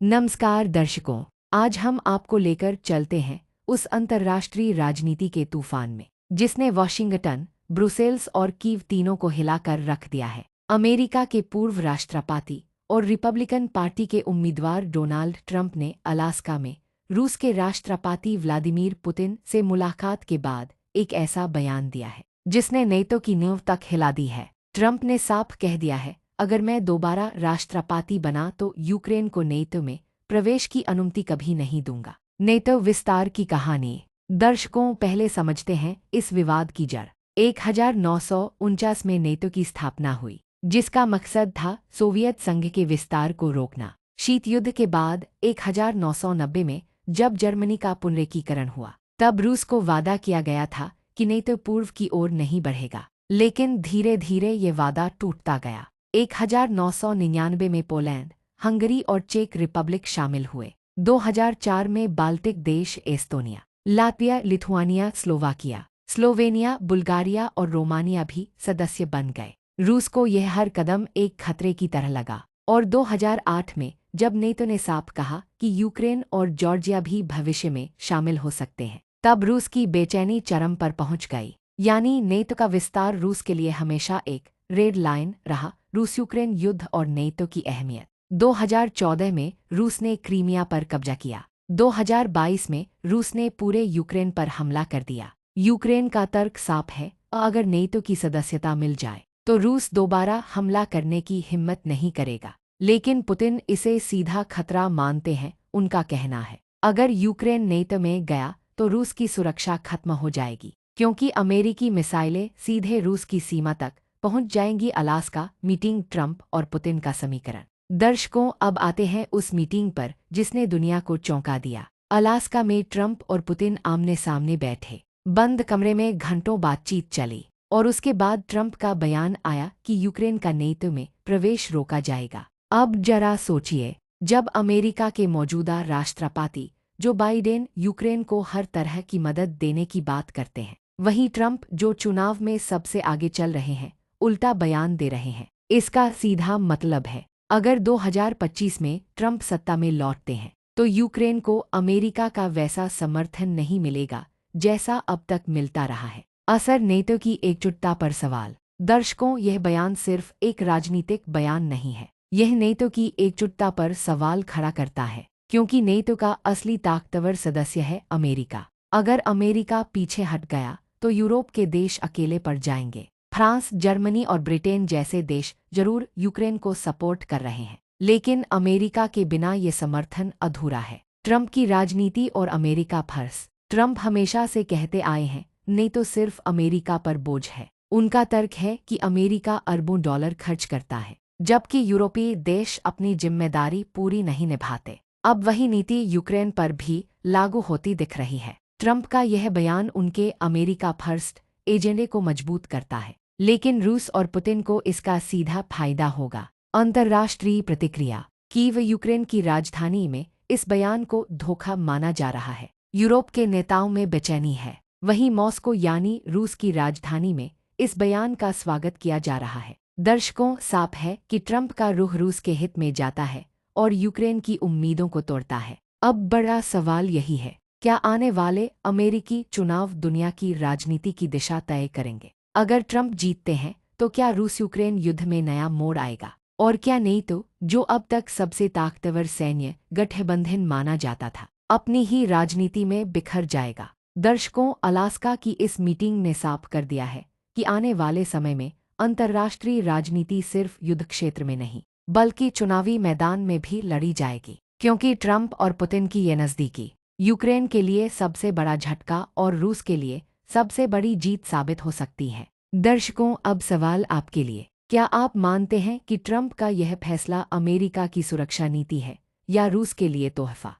नमस्कार दर्शकों, आज हम आपको लेकर चलते हैं उस अंतर्राष्ट्रीय राजनीति के तूफान में जिसने वॉशिंगटन, ब्रुसेल्स और कीव तीनों को हिलाकर रख दिया है। अमेरिका के पूर्व राष्ट्रपति और रिपब्लिकन पार्टी के उम्मीदवार डोनाल्ड ट्रंप ने अलास्का में रूस के राष्ट्रपति व्लादिमीर पुतिन से मुलाकात के बाद एक ऐसा बयान दिया है जिसने नेटो की नींव तक हिला दी है। ट्रंप ने साफ कह दिया है, अगर मैं दोबारा राष्ट्रपति बना तो यूक्रेन को नेटो में प्रवेश की अनुमति कभी नहीं दूंगा। नेटो विस्तार की कहानी। दर्शकों, पहले समझते हैं इस विवाद की जड़। 1949 में नेटो की स्थापना हुई, जिसका मकसद था सोवियत संघ के विस्तार को रोकना। शीत युद्ध के बाद 1990 में जब जर्मनी का पुनरेकीकरण हुआ, तब रूस को वादा किया गया था कि नेटो पूर्व की ओर नहीं बढ़ेगा, लेकिन धीरे धीरे ये वादा टूटता गया। 1999 में पोलैंड, हंगरी और चेक रिपब्लिक शामिल हुए। 2004 में बाल्टिक देश Estonia, Latvia, Lithuania, Slovenia, Bulgaria और रोमानिया भी सदस्य बन गए। रूस को यह हर कदम एक खतरे की तरह लगा और 2008 में जब नेटो ने साफ कहा कि यूक्रेन और जॉर्जिया भी भविष्य में शामिल हो सकते हैं, तब रूस की बेचैनी चरम पर पहुंच गई। यानी नेटो का विस्तार रूस के लिए हमेशा एक रेड लाइन रहा। रूस यूक्रेन युद्ध और नेटो की अहमियत। 2014 में रूस ने क्रीमिया पर कब्जा किया। 2022 में रूस ने पूरे यूक्रेन पर हमला कर दिया। यूक्रेन का तर्क साफ है, अगर नेटो की सदस्यता मिल जाए तो रूस दोबारा हमला करने की हिम्मत नहीं करेगा। लेकिन पुतिन इसे सीधा खतरा मानते हैं। उनका कहना है, अगर यूक्रेन नेटो में गया तो रूस की सुरक्षा खत्म हो जाएगी, क्योंकि अमेरिकी मिसाइलें सीधे रूस की सीमा तक पहुंच जाएंगी। अलास्का मीटिंग, ट्रंप और पुतिन का समीकरण। दर्शकों, अब आते हैं उस मीटिंग पर जिसने दुनिया को चौंका दिया। अलास्का में ट्रंप और पुतिन आमने सामने बैठे। बंद कमरे में घंटों बातचीत चली और उसके बाद ट्रंप का बयान आया कि यूक्रेन का नेटो में प्रवेश रोका जाएगा। अब जरा सोचिए, जब अमेरिका के मौजूदा राष्ट्रपति जो बाइडेन यूक्रेन को हर तरह की मदद देने की बात करते हैं, वहीं ट्रंप जो चुनाव में सबसे आगे चल रहे हैं उल्टा बयान दे रहे हैं। इसका सीधा मतलब है, अगर 2025 में ट्रंप सत्ता में लौटते हैं तो यूक्रेन को अमेरिका का वैसा समर्थन नहीं मिलेगा जैसा अब तक मिलता रहा है। असर नेटो की एकजुटता पर सवाल। दर्शकों, यह बयान सिर्फ एक राजनीतिक बयान नहीं है, यह नेटो की एकजुटता पर सवाल खड़ा करता है, क्योंकि नेटो का असली ताकतवर सदस्य है अमेरिका। अगर अमेरिका पीछे हट गया तो यूरोप के देश अकेले पड़ जाएंगे। फ्रांस, जर्मनी और ब्रिटेन जैसे देश जरूर यूक्रेन को सपोर्ट कर रहे हैं, लेकिन अमेरिका के बिना ये समर्थन अधूरा है। ट्रंप की राजनीति और अमेरिका फर्स। ट्रंप हमेशा से कहते आए हैं, नेटो सिर्फ अमेरिका पर बोझ है। उनका तर्क है कि अमेरिका अरबों डॉलर खर्च करता है, जबकि यूरोपीय देश अपनी जिम्मेदारी पूरी नहीं निभाते। अब वही नीति यूक्रेन पर भी लागू होती दिख रही है। ट्रंप का यह बयान उनके अमेरिका फर्स्ट एजेंडे को मजबूत करता है, लेकिन रूस और पुतिन को इसका सीधा फायदा होगा। अंतर्राष्ट्रीय प्रतिक्रिया। कीव यूक्रेन की राजधानी में इस बयान को धोखा माना जा रहा है। यूरोप के नेताओं में बेचैनी है। वहीं मॉस्को यानी रूस की राजधानी में इस बयान का स्वागत किया जा रहा है। दर्शकों, साफ है कि ट्रंप का रुख रूस के हित में जाता है और यूक्रेन की उम्मीदों को तोड़ता है। अब बड़ा सवाल यही है, क्या आने वाले अमेरिकी चुनाव दुनिया की राजनीति की दिशा तय करेंगे? अगर ट्रंप जीतते हैं तो क्या रूस यूक्रेन युद्ध में नया मोड़ आएगा? और क्या नेटो, जो अब तक सबसे ताकतवर सैन्य गठबंधन माना जाता था, अपनी ही राजनीति में बिखर जाएगा? दर्शकों, अलास्का की इस मीटिंग ने साफ कर दिया है कि आने वाले समय में अंतर्राष्ट्रीय राजनीति सिर्फ युद्ध क्षेत्र में नहीं, बल्कि चुनावी मैदान में भी लड़ी जाएगी, क्योंकि ट्रंप और पुतिन की ये नज़दीकी यूक्रेन के लिए सबसे बड़ा झटका और रूस के लिए सबसे बड़ी जीत साबित हो सकती है। दर्शकों, अब सवाल आपके लिए, क्या आप मानते हैं कि ट्रंप का यह फैसला अमेरिका की सुरक्षा नीति है या रूस के लिए तोहफा?